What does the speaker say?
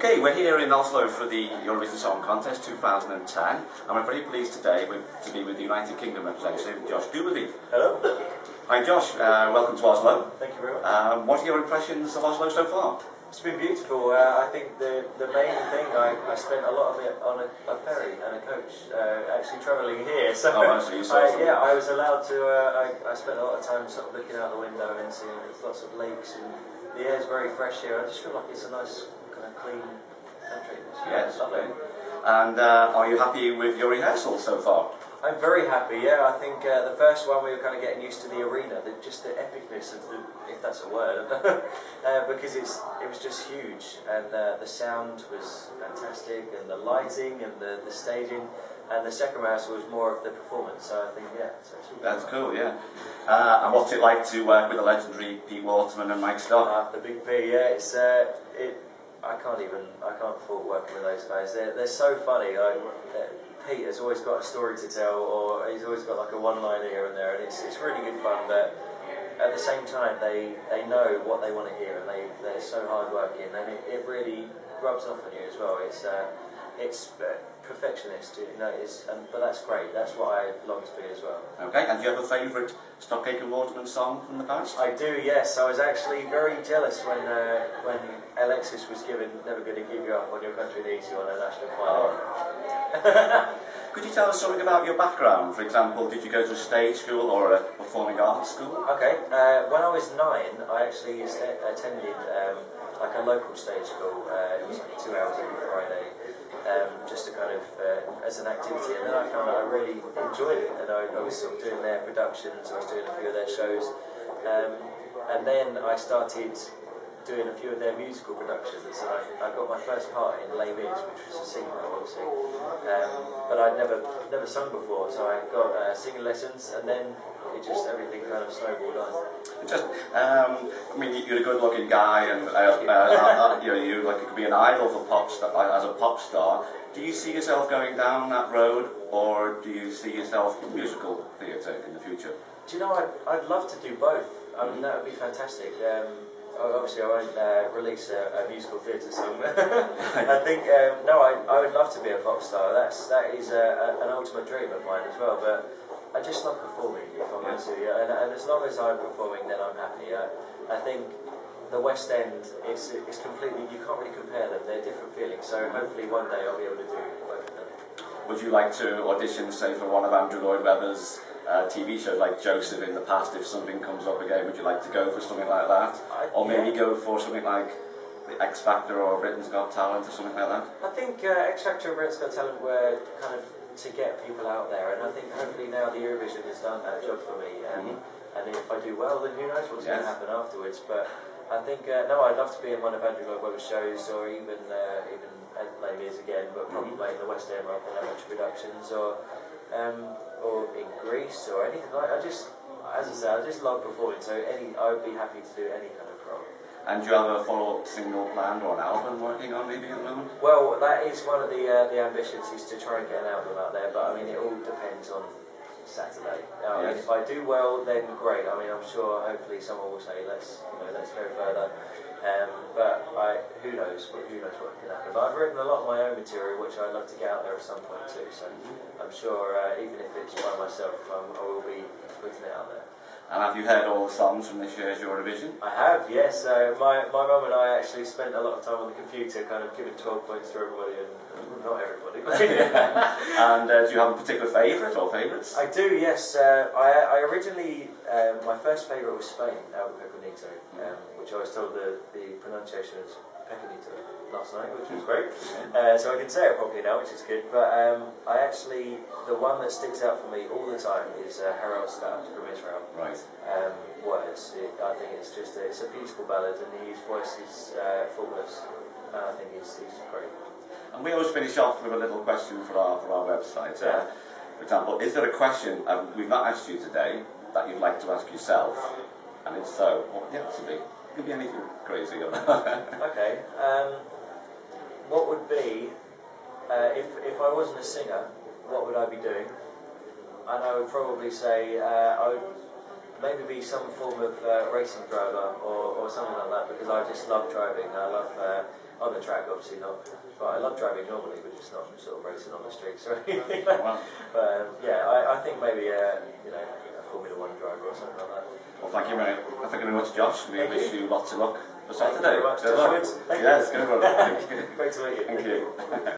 Okay, we're here in Oslo for the Eurovision Song Contest 2010, and we're very pleased today to be with the United Kingdom representative, Josh Dubervig. Hello. Hi Josh, welcome to Oslo. Thank you very much. What are your impressions of Oslo so far? It's been beautiful. I think the main thing, I spent a lot of it on a ferry and a coach, actually travelling here. So yeah, I was allowed to, I spent a lot of time sort of looking out the window and seeing lots of lakes, and the air's very fresh here. I just feel like it's a nice kind of clean country. Yes, lovely. And are you happy with your rehearsal so far? I'm very happy, yeah. I think the first one we were kind of getting used to the arena, just the epicness of the, if that's a word, because it was just huge, and the sound was fantastic, and the lighting and the staging, and the second rehearsal was more of the performance. So I think, yeah, it's actually that's cool, yeah. And what's it like to work with the legendary Pete Waterman and Mike Stock? The Big P, yeah. I can't fault working with those guys. They're so funny. Pete has always got a story to tell, or he's always got like a one-liner here and there, and it's really good fun. But at the same time, they know what they want to hear, and they're so hard-working, and it really rubs off on you as well. It's perfectionist, you know. But that's great. That's what I long to be as well. Okay, and do you have a favourite Stockdale and Waterman song from the past? I do, yes. I was actually very jealous when Alexis was given "Never Gonna Give You Up" on Your Country Needs You on a national final. Could you tell us something about your background? For example, did you go to a stage school or a performing arts school? Okay, when I was 9, I actually attended like a local stage school. It was like 2 hours every Friday, just to kind of as an activity. And then I found that I really enjoyed it, and I was sort of doing their productions. I was doing a few of their shows, and then I started doing a few of their musical productions, and I got my first part in Les Mis, which was a singing role, obviously, but I'd never sung before, so I got singing lessons, and then everything kind of snowballed on. I mean, you're a good-looking guy, and you could be an idol for as a pop star. Do you see yourself going down that road, or do you see yourself in musical theatre in the future? Do you know, I'd love to do both. I mean, that would be fantastic. Obviously, I won't release a musical theatre song. I think I would love to be a pop star. That is an ultimate dream of mine as well. But I just love performing, if I'm honest with you. And as long as I'm performing, then I'm happy. I think the West End, it's completely, you can't really compare them. They're different feelings. So hopefully one day I'll be able to do both of them. Would you like to audition, say, for one of Andrew Lloyd Webber's TV shows like Joseph in the past? If something comes up again, would you like to go for something like that? Or maybe go for something like the X Factor or Britain's Got Talent or something like that? I think X Factor and Britain's Got Talent were kind of to get people out there, and I think hopefully now the Eurovision has done that job for me, and if I do well, then who knows what's going to happen afterwards. But I think, no, I'd love to be in one of Andrew Lloyd Webber's shows, or even Les Mis again, but probably in the West End rather than amateur productions, or in Greece, or anything like that. As I say, I just love performing, so I would be happy to do any kind of role. And do you have a follow-up single planned or an album working on maybe at the moment? Well, that is one of the ambitions, is to try and get an album out there, but I mean, it all depends on Saturday. I mean, if I do well, then great. I mean, I'm sure hopefully someone will say, let's go further. But who knows what can happen. But I've written a lot of my own material, which I'd love to get out there at some point too, so I'm sure even if it's by myself, I will be putting it out there. And have you heard all the songs from this year's Eurovision? I have, yes. My mum and I actually spent a lot of time on the computer kind of giving 12 points to everybody, and not everybody. And do you have a particular favourite or favourites? I do, yes. I originally, my first favourite was Spain, Alba Pequeñito, which I was told the pronunciation is Pequeñito last night, which was great. So I can say it properly now, which is good. But the one that sticks out for me all the time is Harold Scott from Israel. Right. Words. I think it's a beautiful ballad, and his voice is faultless. And I think he's great. And we always finish off with a little question for our website. For example, is there a question we've not asked you today that you'd like to ask yourself? And if so, what would the answer be? It could be anything crazy. Okay. What would be, if I wasn't a singer, what would I be doing? And I would probably say I would maybe be some form of racing driver or something like that, because I just love driving. I love On the track, obviously not. But I love driving normally, but just not sort of racing on the streets or anything. Wow. But yeah, I think maybe a Formula One driver or something like that. Well, thank you very much, Josh. We wish you lots of luck for Thank you Saturday. very much. Good luck. Thank you. Yes, good luck. Thank you. Great to meet you. Thank you.